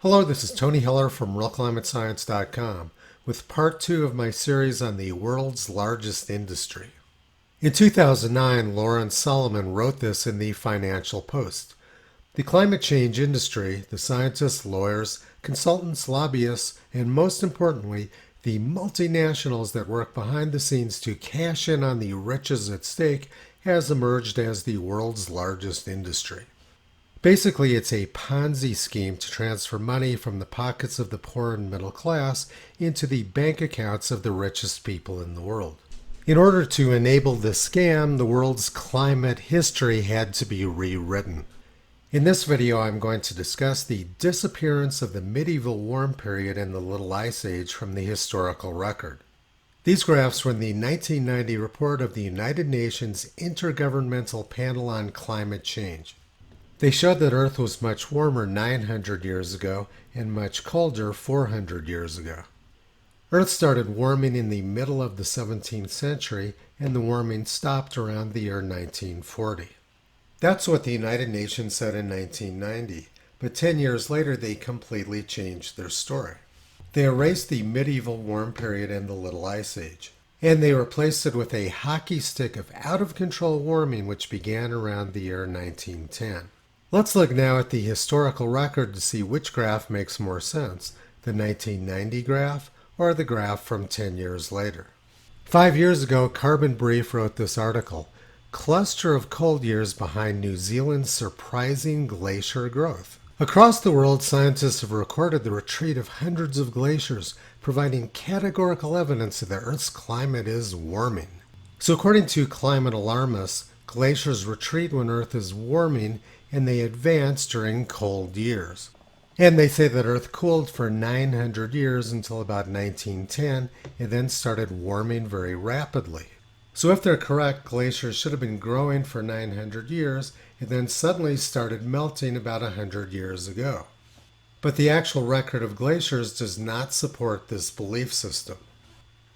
Hello, this is Tony Heller from RealClimateScience.com with part 2 of my series on the world's largest industry. In 2009, Lawrence Solomon wrote this in the Financial Post. The climate change industry, the scientists, lawyers, consultants, lobbyists, and most importantly, the multinationals that work behind the scenes to cash in on the riches at stake, has emerged as the world's largest industry. Basically, it's a Ponzi scheme to transfer money from the pockets of the poor and middle class into the bank accounts of the richest people in the world. In order to enable this scam, the world's climate history had to be rewritten. In this video, I'm going to discuss the disappearance of the medieval warm period and the Little Ice Age from the historical record. These graphs were in the 1990 report of the United Nations Intergovernmental Panel on Climate Change. They showed that Earth was much warmer 900 years ago and much colder 400 years ago. Earth started warming in the middle of the 17th century, and the warming stopped around the year 1940. That's what the United Nations said in 1990, but 10 years later they completely changed their story. They erased the medieval warm period and the Little Ice Age, and they replaced it with a hockey stick of out-of-control warming which began around the year 1910. Let's look now at the historical record to see which graph makes more sense, the 1990 graph or the graph from 10 years later. 5 years ago, Carbon Brief wrote this article, "Cluster of Cold Years Behind New Zealand's Surprising Glacier Growth." Across the world, scientists have recorded the retreat of hundreds of glaciers, providing categorical evidence that the Earth's climate is warming. So according to climate alarmists, glaciers retreat when Earth is warming and they advance during cold years. And they say that Earth cooled for 900 years until about 1910 and then started warming very rapidly. So if they're correct, glaciers should have been growing for 900 years and then suddenly started melting about 100 years ago. But the actual record of glaciers does not support this belief system.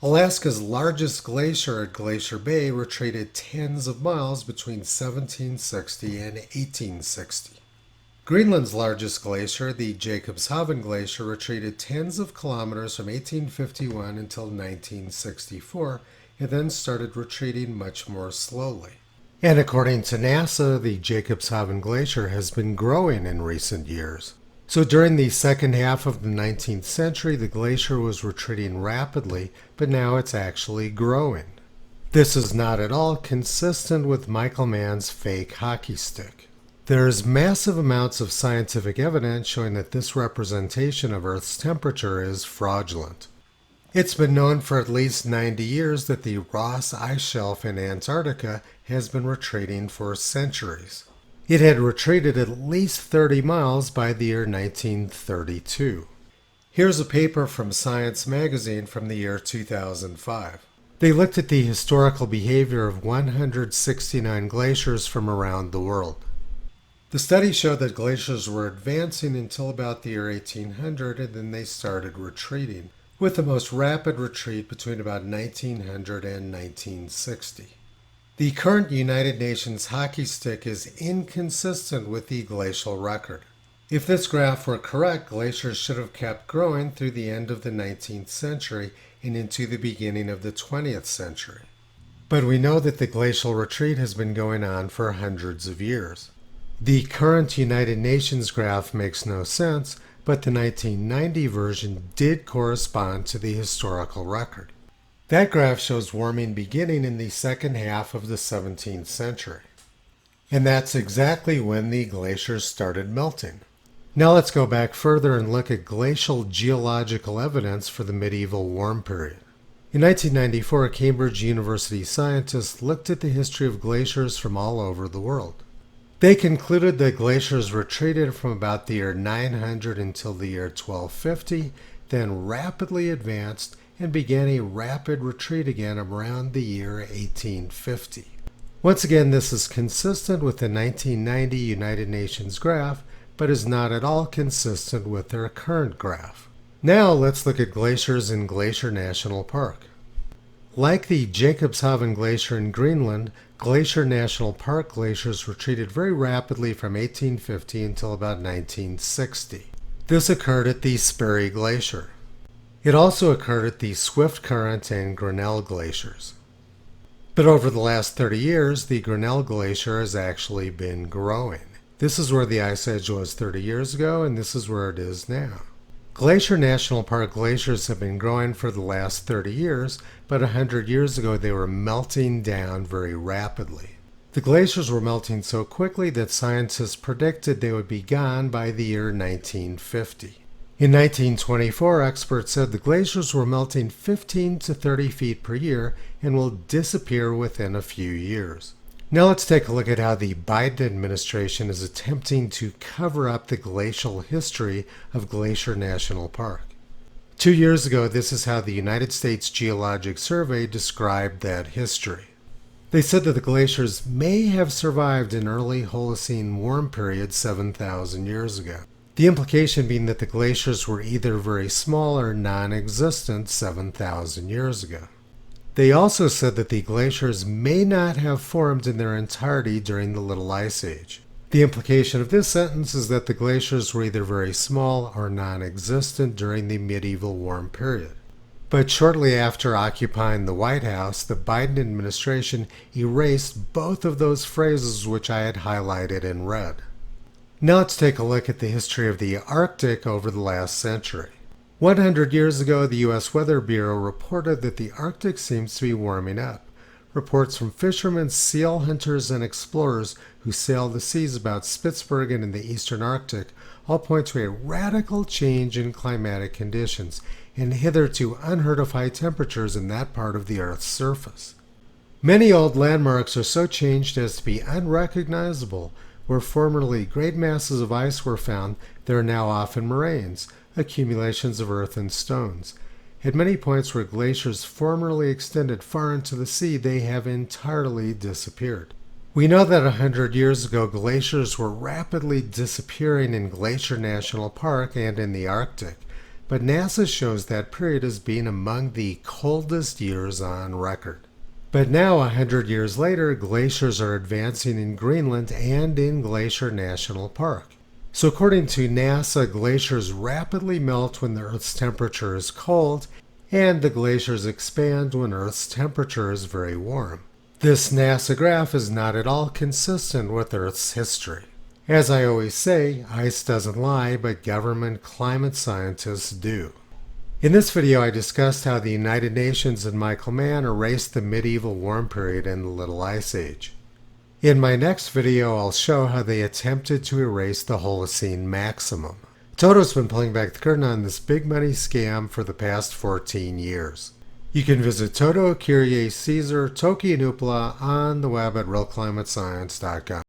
Alaska's largest glacier at Glacier Bay retreated tens of miles between 1760 and 1860. Greenland's largest glacier, the Jacobshavn Glacier, retreated tens of kilometers from 1851 until 1964, and then started retreating much more slowly. And according to NASA, the Jacobshavn Glacier has been growing in recent years. So during the second half of the 19th century, the glacier was retreating rapidly, but now it's actually growing. This is not at all consistent with Michael Mann's fake hockey stick. There's massive amounts of scientific evidence showing that this representation of Earth's temperature is fraudulent. It's been known for at least 90 years that the Ross Ice Shelf in Antarctica has been retreating for centuries. It had retreated at least 30 miles by the year 1932. Here's a paper from Science magazine from the year 2005. They looked at the historical behavior of 169 glaciers from around the world. The study showed that glaciers were advancing until about the year 1800 and then they started retreating, with the most rapid retreat between about 1900 and 1960. The current United Nations hockey stick is inconsistent with the glacial record. If this graph were correct, glaciers should have kept growing through the end of the 19th century and into the beginning of the 20th century. But we know that the glacial retreat has been going on for hundreds of years. The current United Nations graph makes no sense, but the 1990 version did correspond to the historical record. That graph shows warming beginning in the second half of the 17th century. And that's exactly when the glaciers started melting. Now let's go back further and look at glacial geological evidence for the medieval warm period. In 1994, Cambridge University scientists looked at the history of glaciers from all over the world. They concluded that glaciers retreated from about the year 900 until the year 1250, then rapidly advanced and began a rapid retreat again around the year 1850. Once again, this is consistent with the 1990 United Nations graph, but is not at all consistent with their current graph. Now let's look at glaciers in Glacier National Park. Like the Jacobshavn Glacier in Greenland, Glacier National Park glaciers retreated very rapidly from 1850 until about 1960. This occurred at the Sperry Glacier. It also occurred at the Swift Current and Grinnell glaciers. But over the last 30 years, the Grinnell Glacier has actually been growing. This is where the ice edge was 30 years ago, and this is where it is now. Glacier National Park glaciers have been growing for the last 30 years, but 100 years ago they were melting down very rapidly. The glaciers were melting so quickly that scientists predicted they would be gone by the year 1950. In 1924, experts said the glaciers were melting 15 to 30 feet per year and will disappear within a few years. Now let's take a look at how the Biden administration is attempting to cover up the glacial history of Glacier National Park. 2 years ago, this is how the United States Geologic Survey described that history. They said that the glaciers may have survived an early Holocene warm period 7,000 years ago. The implication being that the glaciers were either very small or non-existent 7,000 years ago. They also said that the glaciers may not have formed in their entirety during the Little Ice Age. The implication of this sentence is that the glaciers were either very small or non-existent during the medieval warm period. But shortly after occupying the White House, the Biden administration erased both of those phrases which I had highlighted in red. Now let's take a look at the history of the Arctic over the last century. 100 years ago, the U.S. Weather Bureau reported that the Arctic seems to be warming up. Reports from fishermen, seal hunters, and explorers who sail the seas about Spitsbergen in the eastern Arctic all point to a radical change in climatic conditions and hitherto unheard of high temperatures in that part of the Earth's surface. Many old landmarks are so changed as to be unrecognizable. Where formerly great masses of ice were found, there are now often moraines, accumulations of earth and stones. At many points where glaciers formerly extended far into the sea, they have entirely disappeared. We know that 100 years ago, glaciers were rapidly disappearing in Glacier National Park and in the Arctic, but NASA shows that period as being among the coldest years on record. But now, 100 years later, glaciers are advancing in Greenland and in Glacier National Park. So according to NASA, glaciers rapidly melt when the Earth's temperature is cold, and the glaciers expand when Earth's temperature is very warm. This NASA graph is not at all consistent with Earth's history. As I always say, ice doesn't lie, but government climate scientists do. In this video, I discussed how the United Nations and Michael Mann erased the medieval warm period in the Little Ice Age. In my next video, I'll show how they attempted to erase the Holocene maximum. Toto's been pulling back the curtain on this big money scam for the past 14 years. You can visit Toto, Kyrie, Caesar, Toki, and Upla on the web at realclimatescience.com.